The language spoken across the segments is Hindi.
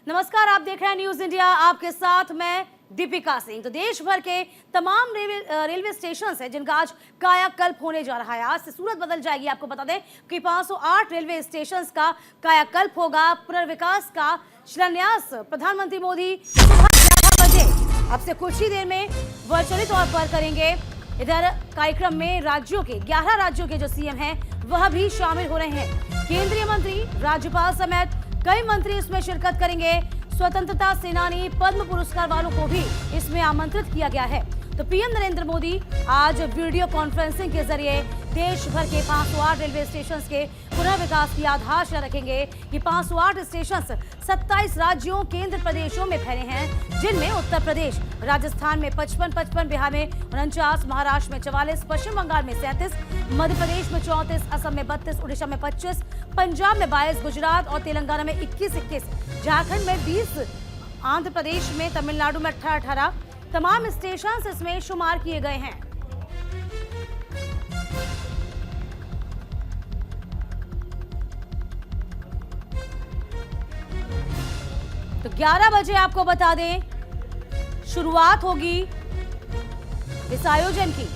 नमस्कार, आप देख रहे हैं न्यूज इंडिया। आपके साथ मैं दीपिका सिंह। तो देश भर के तमाम रेलवे स्टेशन है जिनका आज कायाकल्प होने जा रहा है। आज से सूरत बदल जाएगी। आपको बता दें कि 508 रेलवे स्टेशन का कायाकल्प होगा। पुनर्विकास का शिलान्यास प्रधानमंत्री मोदी सुबह 11 बजे अब से कुछ ही देर में वर्चुअली तौर पर करेंगे। इधर कार्यक्रम में राज्यों के 11 राज्यों के जो सीएम हैं वह भी शामिल हो रहे हैं। केंद्रीय मंत्री, राज्यपाल समेत कई मंत्री इसमें शिरकत करेंगे। स्वतंत्रता सेनानी, पद्म पुरस्कार वालों को भी इसमें आमंत्रित किया गया है। तो पीएम नरेंद्र मोदी आज वीडियो कॉन्फ्रेंसिंग के जरिए देश भर के 508 रेलवे स्टेशन के पुनर्विकास की आधारशिला रखेंगे। ये 508 स्टेशन 27 राज्यों, केंद्र प्रदेशों में फैले हैं, जिनमें उत्तर प्रदेश, राजस्थान में 55, बिहार में 49, महाराष्ट्र में 44, पश्चिम बंगाल में 37, मध्य प्रदेश में 34, असम में 32, उड़ीसा में 25, पंजाब में 22, गुजरात और तेलंगाना में 21, झारखंड में 20, आंध्र प्रदेश में, तमिलनाडु में 18 तमाम स्टेशन इसमें शुमार किए गए हैं। तो 11 बजे आपको बता दें शुरुआत होगी इस आयोजन की।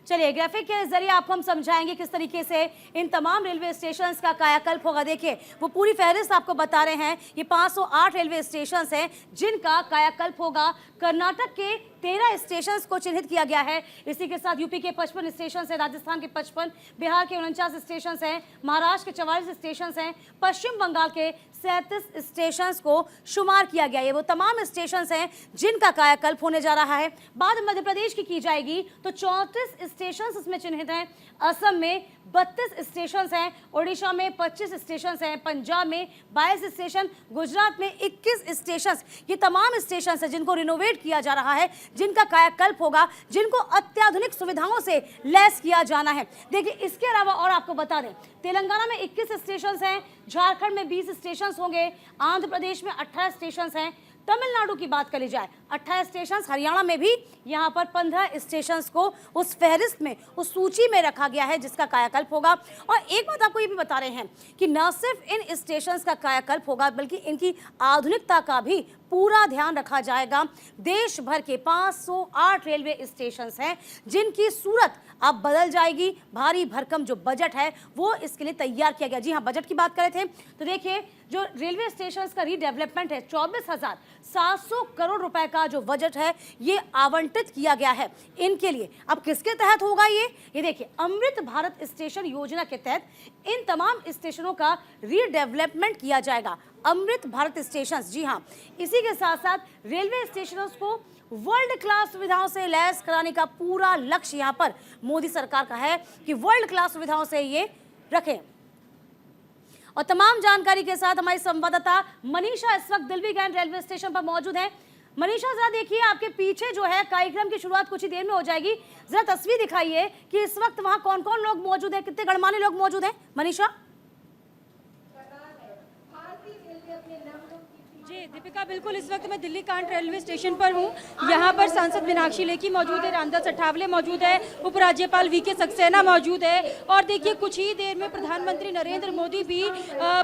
चलिए, ग्राफिक के जरिए आपको हम समझाएंगे किस तरीके से इन तमाम रेलवे स्टेशन का कायाकल्प होगा। देखिए, वो पूरी फहरिस्त आपको बता रहे हैं। ये 508 रेलवे स्टेशन हैं जिनका कायाकल्प होगा। कर्नाटक के 13 स्टेशन को चिन्हित किया गया है। इसी के साथ यूपी के 55 स्टेशन है, राजस्थान के 55, बिहार के 49 स्टेशन हैं, महाराष्ट्र के 44 स्टेशन हैं, पश्चिम बंगाल के 37 स्टेशन को शुमार किया गया। ये वो तमाम स्टेशन हैं जिनका कायाकल्प होने जा रहा है। बात मध्य प्रदेश की जाएगी तो 34 स्टेशन इसमें चिन्हित हैं। असम में 32 स्टेशन हैं, उड़ीसा में 25 स्टेशन हैं, पंजाब में 22 स्टेशन, गुजरात में 21 स्टेशन। ये तमाम स्टेशन हैं जिनको रिनोवेट किया जा रहा है, जिनका कायाकल्प होगा, जिनको अत्याधुनिक सुविधाओं से लैस किया जाना है। देखिए, इसके अलावा और आपको बता दें, तेलंगाना में 21 स्टेशन हैं, झारखंड में 20 स्टेशन होंगे, आंध्र प्रदेश में 18 स्टेशन हैं, तमिलनाडु की बात करी जाए 18 स्टेशन, हरियाणा में भी यहाँ पर 15 स्टेशन को उस फहरिस्त में, उस सूची में रखा गया है जिसका कायाकल्प होगा। और एक बात आपको ये भी बता रहे हैं कि न सिर्फ इन स्टेशन का कायाकल्प होगा बल्कि इनकी आधुनिकता का भी पूरा ध्यान रखा जाएगा। देश भर के 508 रेलवे स्टेशन हैं जिनकी सूरत अब बदल जाएगी। भारी भरकम जो बजट है वो इसके लिए तैयार किया गया। जी हाँ, बजट की बात कर रहे थे तो देखिए, जो रेलवे स्टेशन का रीडेवलपमेंट है, 24,700 करोड़ रुपए का जो बजट है ये आवंटित किया गया है इनके लिए। अब किसके तहत होगा ये देखिए, अमृत भारत स्टेशन योजना के तहत इन तमाम स्टेशनों का रीडेवलपमेंट किया जाएगा। अमृत भारत स्टेशन, जी हाँ। इसी के साथ साथ रेलवे स्टेशनों को वर्ल्ड क्लास सुविधाओं से लैस कराने का पूरा लक्ष्य यहाँ पर मोदी सरकार का है कि वर्ल्ड क्लास सुविधाओं से ये रखें। और तमाम जानकारी के साथ हमारी संवाददाता मनीषा इस वक्त दिल्ली गैंग रेलवे स्टेशन पर मौजूद है। मनीषा, जरा देखिए, आपके पीछे जो है कार्यक्रम की शुरुआत कुछ ही देर में हो जाएगी। जरा तस्वीर दिखाइए कि इस वक्त वहां कौन कौन लोग मौजूद है, कितने गणमान्य लोग मौजूद हैं। मनीषा। जी दीपिका, बिल्कुल इस वक्त मैं दिल्ली कांट रेलवे स्टेशन पर हूँ। यहाँ पर सांसद मीनाक्षी लेखी मौजूद है, रामदास अठावले मौजूद है, उपराज्यपाल वीके सक्सेना मौजूद है। और देखिए, कुछ ही देर में प्रधानमंत्री नरेंद्र मोदी भी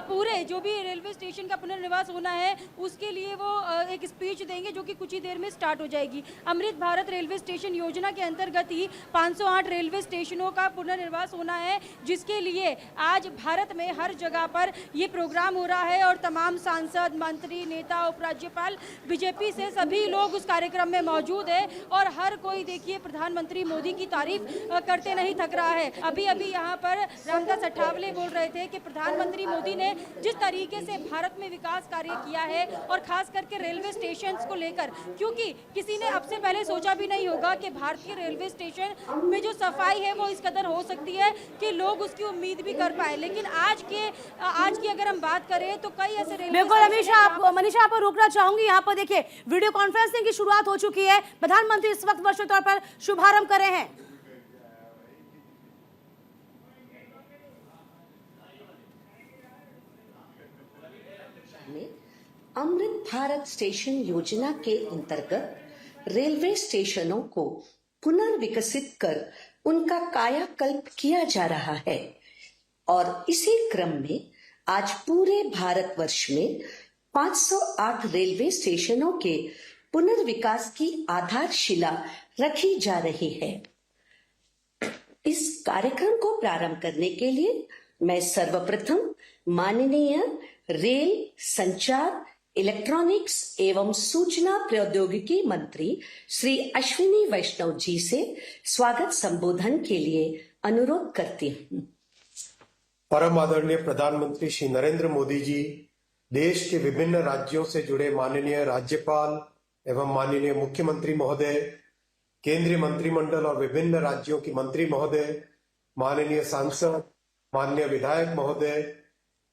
पूरे जो भी रेलवे स्टेशन का पुनर्निर्माण होना है उसके लिए वो एक स्पीच देंगे जो कि कुछ ही देर में स्टार्ट हो जाएगी। अमृत भारत रेलवे स्टेशन योजना के अंतर्गत ही 508 रेलवे स्टेशनों का पुनर्निर्माण होना है, जिसके लिए आज भारत में हर जगह पर ये प्रोग्राम हो रहा है। और तमाम सांसद, मंत्री, नेता, उपराज्यपाल, बीजेपी से सभी लोग उस कार्यक्रम में मौजूद है। और हर कोई देखिए प्रधानमंत्री मोदी की तारीफ करते नहीं थक रहा है। अभी अभी यहाँ पर रामदास अठावले बोल रहे थे कि प्रधानमंत्री मोदी ने जिस तरीके से भारत में विकास कार्य किया है और खास करके रेलवे स्टेशन को लेकर, क्योंकि किसी ने अब से पहले सोचा भी नहीं होगा कि भारतीय रेलवे स्टेशन में जो सफाई है वो इस कदर हो सकती है कि लोग उसकी उम्मीद भी कर पाए। लेकिन आज की अगर हम बात करें तो कई ऐसे रेलवे मनीषा, आप रोकना चाहूंगी। यहाँ पर देखिए, वीडियो कॉन्फ्रेंसिंग की शुरुआत हो चुकी है। प्रधानमंत्री इस वक्त वर्चुअल तौर पर शुभारंभ कर रहे हैं। अमृत भारत स्टेशन योजना के अंतर्गत रेलवे स्टेशनों को पुनर्विकसित कर उनका कायाकल्प किया जा रहा है। और इसी क्रम में आज पूरे भारतवर्ष में 508 रेलवे स्टेशनों के पुनर्विकास की आधारशिला रखी जा रही है। इस कार्यक्रम को प्रारंभ करने के लिए मैं सर्वप्रथम माननीय रेल, संचार, इलेक्ट्रॉनिक्स एवं सूचना प्रौद्योगिकी मंत्री श्री अश्विनी वैष्णव जी से स्वागत संबोधन के लिए अनुरोध करती हूँ। परम आदरणीय प्रधानमंत्री श्री नरेंद्र मोदी जी, देश के विभिन्न राज्यों से जुड़े माननीय राज्यपाल एवं माननीय मुख्यमंत्री महोदय, केंद्रीय मंत्रिमंडल और विभिन्न राज्यों की मंत्री महोदय, माननीय सांसद, माननीय विधायक महोदय,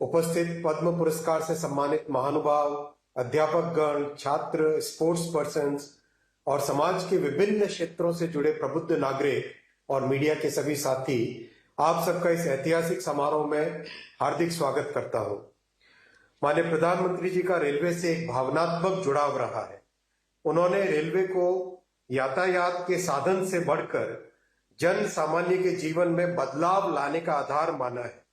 उपस्थित पद्म पुरस्कार से सम्मानित महानुभाव, अध्यापक गण, छात्र, स्पोर्ट्स पर्सन्स और समाज के विभिन्न क्षेत्रों से जुड़े प्रबुद्ध नागरिक और मीडिया के सभी साथी, आप सबका इस ऐतिहासिक समारोह में हार्दिक स्वागत करता हूं। माननीय प्रधानमंत्री जी का रेलवे से एक भावनात्मक जुड़ाव रहा है। उन्होंने रेलवे को यातायात के साधन से बढ़कर जन सामान्य के जीवन में बदलाव लाने का आधार माना है।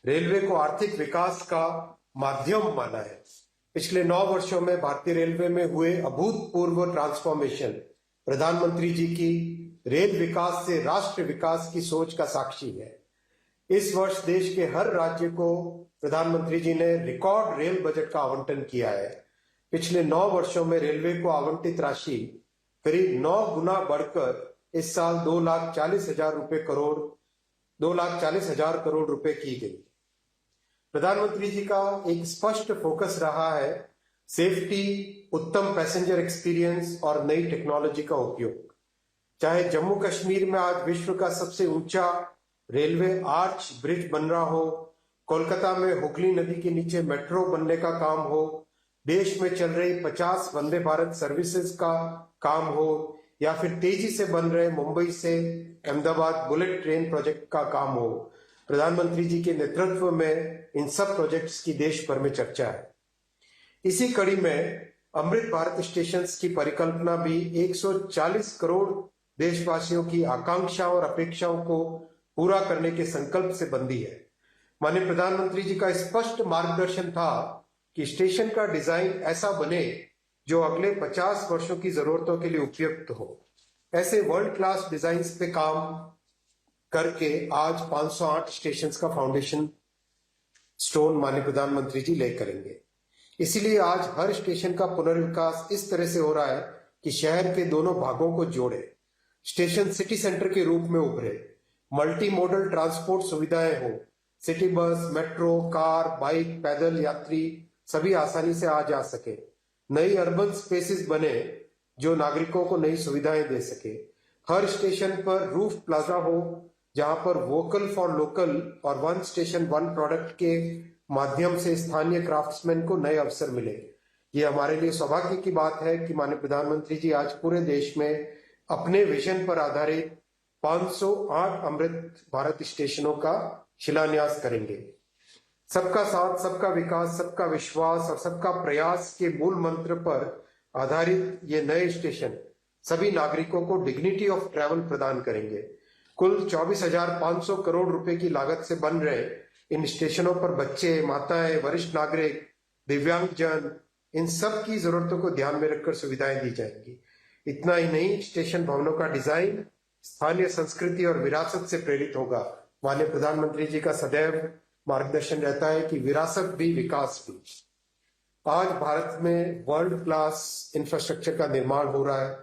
रेलवे को आर्थिक विकास का माध्यम माना है। पिछले 9 वर्षों में भारतीय रेलवे में हुए अभूतपूर्व ट्रांसफॉर्मेशन प्रधानमंत्री जी की रेल विकास से राष्ट्र विकास की सोच का साक्षी है। इस वर्ष देश के हर राज्य को प्रधानमंत्री जी ने रिकॉर्ड रेल बजट का आवंटन किया है। पिछले 9 वर्षों में रेलवे को आवंटित राशि करीब 9 गुना बढ़कर इस साल 2,40,000 करोड़ रुपए की गई। प्रधानमंत्री जी का एक स्पष्ट फोकस रहा है सेफ्टी, उत्तम पैसेंजर एक्सपीरियंस और नई टेक्नोलॉजी का उपयोग। चाहे जम्मू कश्मीर में आज विश्व का सबसे ऊंचा रेलवे आर्च ब्रिज बन रहा हो, कोलकाता में हुगली नदी के नीचे मेट्रो बनने का काम हो, देश में चल रही 50 वंदे भारत सर्विसेज का काम हो, या फिर तेजी से बन रहे मुंबई से अहमदाबाद बुलेट ट्रेन प्रोजेक्ट का काम हो, प्रधानमंत्री जी के नेतृत्व में इन सब प्रोजेक्ट्स की देश भर में चर्चा है। इसी कड़ी में अमृत भारत स्टेशन की परिकल्पना भी 140 करोड़ देशवासियों की आकांक्षाओं और अपेक्षाओं को पूरा करने के संकल्प से बंधी है। माननीय प्रधानमंत्री जी का स्पष्ट मार्गदर्शन था कि स्टेशन का डिजाइन ऐसा बने जो अगले 50 वर्षों की जरूरतों के लिए उपयुक्त हो। ऐसे वर्ल्ड क्लास डिजाइन पे काम करके आज 508 स्टेशन का फाउंडेशन स्टोन माननीय प्रधानमंत्री जी ले करेंगे। इसीलिए आज हर स्टेशन का पुनर्विकास इस तरह से हो रहा है कि शहर के दोनों भागों को जोड़े, स्टेशन सिटी सेंटर के रूप में उभरे, मल्टी मॉडल ट्रांसपोर्ट सुविधाएं हो, city bus, metro, car, bike, पैदल यात्री सभी आसानी से आ जा सके, नई अर्बन स्पेसेस बने जो नागरिकों को नई सुविधाएं दे सके। हर स्टेशन पर रूफ प्लाजा हो जहां पर वोकल फॉर लोकल और वन स्टेशन वन प्रोडक्ट के माध्यम से स्थानीय क्राफ्ट्समैन को नए अवसर मिले। ये हमारे लिए सौभाग्य की बात है कि माननीय प्रधानमंत्री जी आज पूरे देश में अपने विजन पर आधारित 508 अमृत भारत स्टेशनों का शिलान्यास करेंगे। सबका साथ, सबका विकास, सबका विश्वास और सबका प्रयास के मूल मंत्र पर आधारित ये नए स्टेशन सभी नागरिकों को डिग्निटी ऑफ ट्रैवल प्रदान करेंगे। कुल 24,500 करोड़ रुपए की लागत से बन रहे इन स्टेशनों पर बच्चे, माताएं, वरिष्ठ नागरिक, दिव्यांगजन, इन सब की जरूरतों को ध्यान में रखकर सुविधाएं दी जाएंगी। इतना ही नहीं, स्टेशन भवनों का डिजाइन स्थानीय संस्कृति और विरासत से प्रेरित होगा। माननीय प्रधानमंत्री जी का सदैव मार्गदर्शन रहता है कि विरासत भी विकास भी। आज भारत में वर्ल्ड क्लास इंफ्रास्ट्रक्चर का निर्माण हो रहा है।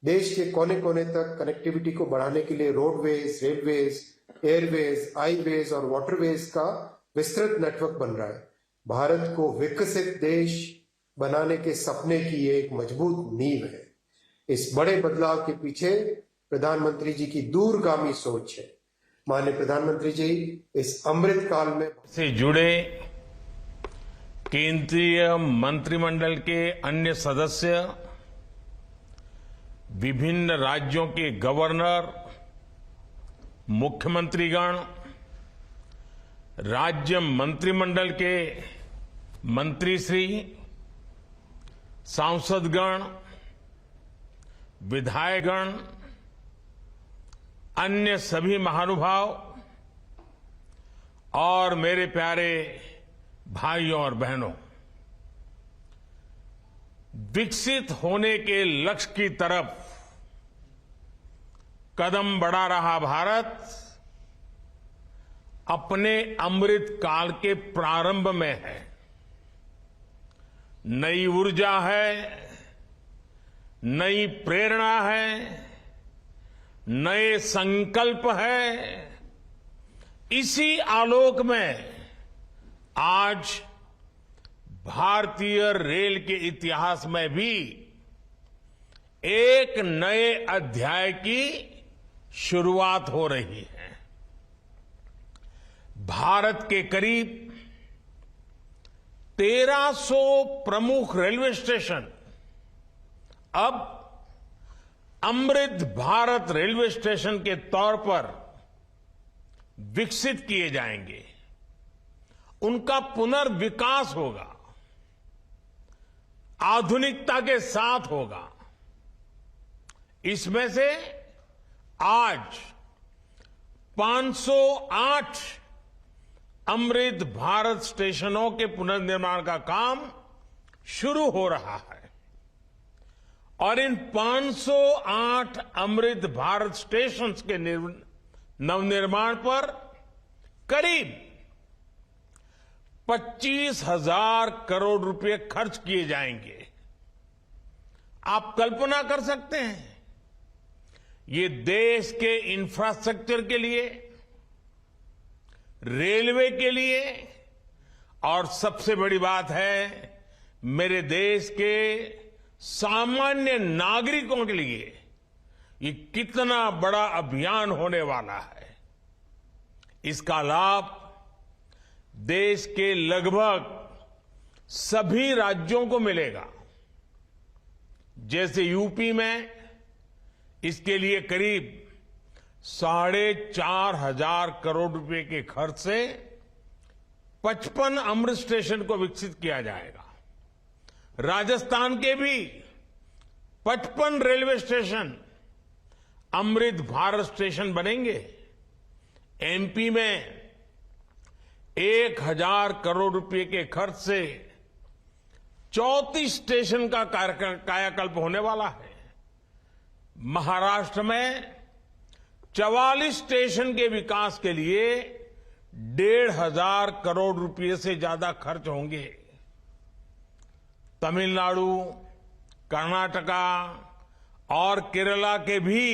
देश के कोने कोने तक कनेक्टिविटी को बढ़ाने के लिए रोडवेज, रेलवेज, एयरवेज, हाईवेज और वाटरवेज का विस्तृत नेटवर्क बन रहा है। भारत को विकसित देश बनाने के सपने की ये एक मजबूत नींव है। इस बड़े बदलाव के पीछे प्रधानमंत्री जी की दूरगामी सोच है। माननीय प्रधानमंत्री जी इस अमृत काल में से जुड़े केंद्रीय मंत्रिमंडल के अन्य सदस्य, विभिन्न राज्यों के गवर्नर, मुख्यमंत्रीगण, राज्य मंत्रिमंडल के मंत्रीश्री, सांसदगण, विधायकगण, अन्य सभी महानुभाव, और मेरे प्यारे भाइयों और बहनों, विकसित होने के लक्ष्य की तरफ कदम बढ़ा रहा भारत अपने अमृत काल के प्रारंभ में है। नई ऊर्जा है, नई प्रेरणा है, नए संकल्प है। इसी आलोक में आज भारतीय रेल के इतिहास में भी एक नए अध्याय की शुरुआत हो रही है। भारत के करीब 1300 प्रमुख रेलवे स्टेशन अब अमृत भारत रेलवे स्टेशन के तौर पर विकसित किए जाएंगे। उनका पुनर्विकास होगा, आधुनिकता के साथ होगा। इसमें से आज 508 अमृत भारत स्टेशनों के पुनर्निर्माण का काम शुरू हो रहा है और इन 508 अमृत भारत स्टेशंस के नवनिर्माण पर करीब 25,000 करोड़ रुपए खर्च किए जाएंगे। आप कल्पना कर सकते हैं, ये देश के इंफ्रास्ट्रक्चर के लिए, रेलवे के लिए और सबसे बड़ी बात है मेरे देश के सामान्य नागरिकों के लिए ये कितना बड़ा अभियान होने वाला है। इसका लाभ देश के लगभग सभी राज्यों को मिलेगा। जैसे यूपी में इसके लिए करीब 4,500 करोड़ रुपए के खर्च से 55 अमृत स्टेशन को विकसित किया जाएगा। राजस्थान के भी 55 railway station Amrit Bharat station बनेंगे। एमपी में 1,000 करोड़ रुपए के खर्च से 34 स्टेशन का कायाकल्प होने वाला है। महाराष्ट्र में 44 स्टेशन के विकास के लिए 1,500 करोड़ रुपए से ज्यादा खर्च होंगे। तमिलनाडु, कर्नाटका और केरला के भी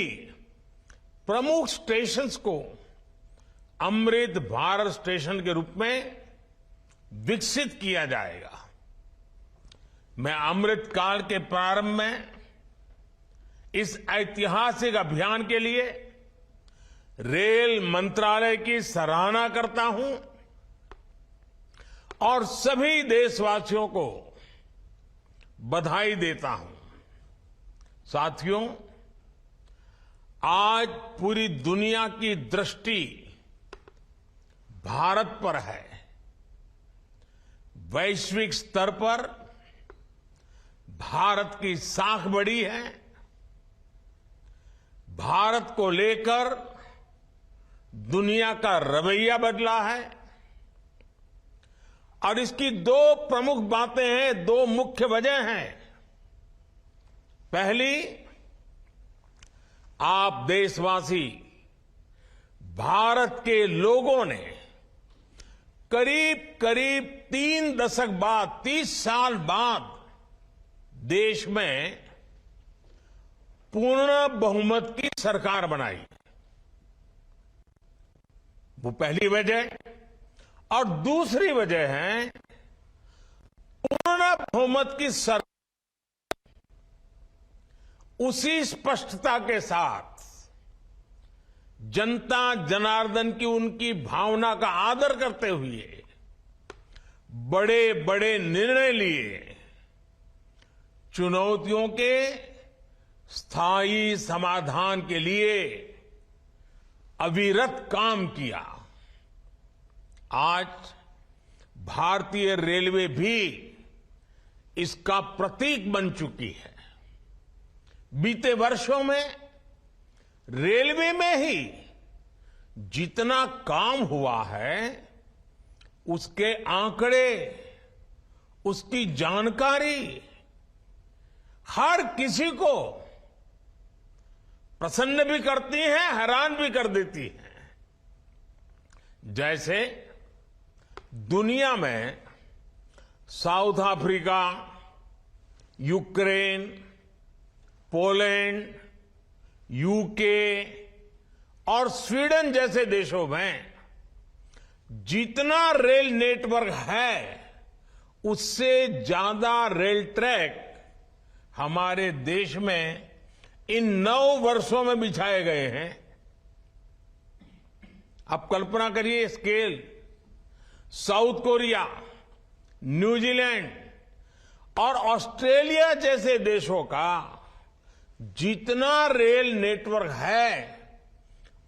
प्रमुख स्टेशंस को अमृत भारत स्टेशन के रूप में विकसित किया जाएगा। मैं अमृत काल के प्रारंभ में इस ऐतिहासिक अभियान के लिए रेल मंत्रालय की सराहना करता हूं और सभी देशवासियों को बधाई देता हूं। साथियों, आज पूरी दुनिया की दृष्टि भारत पर है। वैश्विक स्तर पर भारत की साख बढ़ी है। भारत को लेकर दुनिया का रवैया बदला है और इसकी दो प्रमुख बातें हैं, दो मुख्य वजह हैं। पहली, आप देशवासी, भारत के लोगों ने करीब करीब 3 दशक बाद, 30 साल बाद देश में पूर्ण बहुमत की सरकार बनाई। वो पहली वजह। और दूसरी वजह है पूर्ण बहुमत की सरकार उसी स्पष्टता के साथ जनता जनार्दन की उनकी भावना का आदर करते हुए बड़े बड़े निर्णय लिए, चुनौतियों के स्थायी समाधान के लिए अविरत काम किया। आज भारतीय रेलवे भी इसका प्रतीक बन चुकी है। बीते वर्षों में रेलवे में ही जितना काम हुआ है उसके आंकड़े, उसकी जानकारी हर किसी को प्रसन्न भी करती है, हैरान भी कर देती है। जैसे दुनिया में south Africa, Ukraine, Poland, UK और स्वीडन जैसे देशों में जितना रेल नेटवर्क है, उससे ज्यादा रेल ट्रैक हमारे देश में इन 9 वर्षों में बिछाए गए हैं। आप कल्पना करिए स्केल। साउथ कोरिया, न्यूजीलैंड और ऑस्ट्रेलिया जैसे देशों का जितना रेल नेटवर्क है,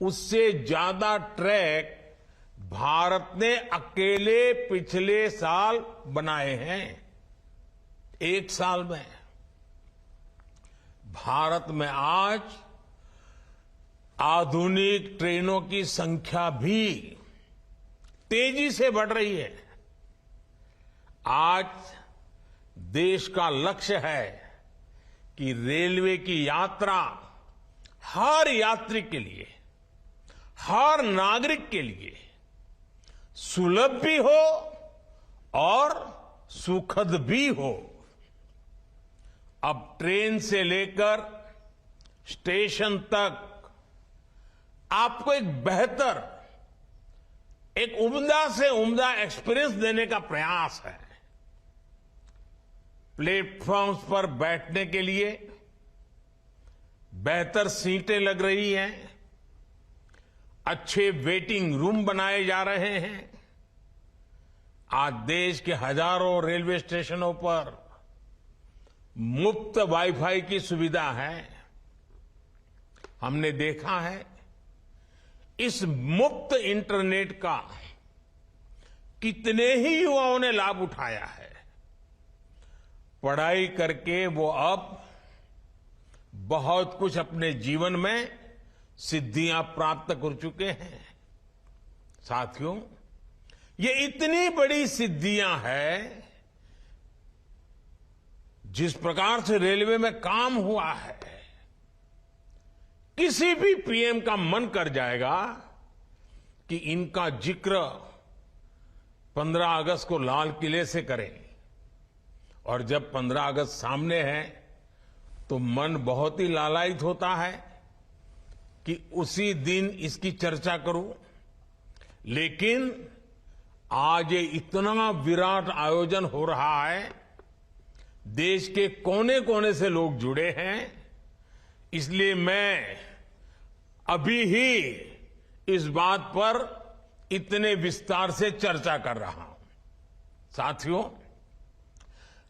उससे ज्यादा ट्रैक भारत ने अकेले पिछले साल बनाए हैं। 1 साल में भारत में आज आधुनिक ट्रेनों की संख्या भी तेजी से बढ़ रही है। आज देश का लक्ष्य है कि रेलवे की यात्रा हर यात्री के लिए, हर नागरिक के लिए सुलभ भी हो और सुखद भी हो। अब ट्रेन से लेकर स्टेशन तक आपको एक बेहतर, एक उम्दा से उम्दा एक्सपीरियंस देने का प्रयास है। प्लेटफॉर्म्स पर बैठने के लिए बेहतर सीटें लग रही हैं, अच्छे वेटिंग रूम बनाए जा रहे हैं। आज देश के हजारों रेलवे स्टेशनों पर मुफ्त वाईफाई की सुविधा है। हमने देखा है इस मुफ्त इंटरनेट का कितने ही युवाओं ने लाभ उठाया है। पढ़ाई करके वो अब बहुत कुछ अपने जीवन में सिद्धियां प्राप्त कर चुके हैं। साथियों, ये इतनी बड़ी सिद्धियां हैं, जिस प्रकार से रेलवे में काम हुआ है, किसी भी पीएम का मन कर जाएगा कि इनका जिक्र 15 अगस्त को लाल किले से करें। और जब 15 अगस्त सामने है तो मन बहुत ही लालायित होता है कि उसी दिन इसकी चर्चा करूं। लेकिन आज ये इतना विराट आयोजन हो रहा है, देश के कोने कोने से लोग जुड़े हैं, इसलिए मैं अभी ही इस बात पर इतने विस्तार से चर्चा कर रहा हूं। साथियों,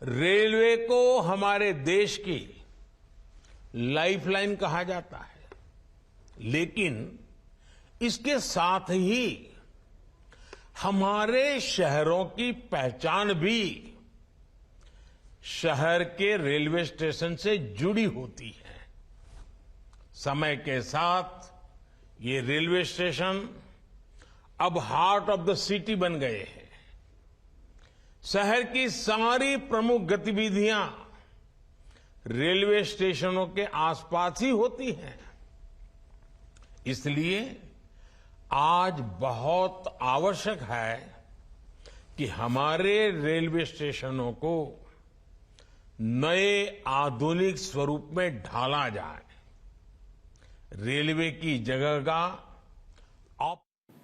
रेलवे को हमारे देश की लाइफलाइन कहा जाता है, लेकिन इसके साथ ही हमारे शहरों की पहचान भी शहर के रेलवे स्टेशन से जुड़ी होती है। समय के साथ ये रेलवे स्टेशन अब हार्ट ऑफ द सिटी बन गए हैं। शहर की सारी प्रमुख गतिविधियां रेलवे स्टेशनों के आसपास ही होती हैं। इसलिए आज बहुत आवश्यक है कि हमारे रेलवे स्टेशनों को नए आधुनिक स्वरूप में ढाला जाए। रेलवे की जगह